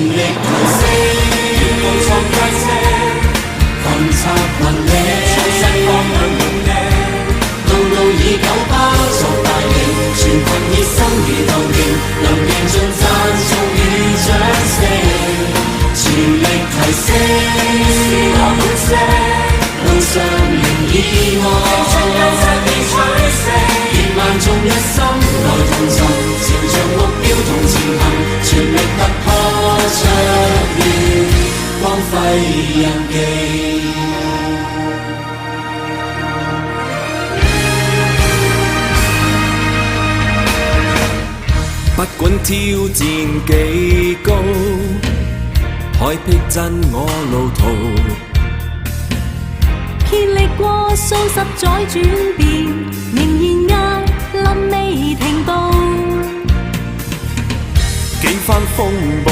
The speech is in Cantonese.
力提升，願共創佳績，群策群力，創新方向努力，路路以九巴作大旗，全群熱心如鬥勁，能贏盡讚頌與掌聲，全力提升，是我本色，路上仍意外，青春優質地取勝，熱萬眾一心來同尋，朝着目標同前行，全力突破卓越，光輝印記。不管挑戰幾高，海闢真我路途，竭力過數十載轉變，仍然屹立未停步。幾番風暴。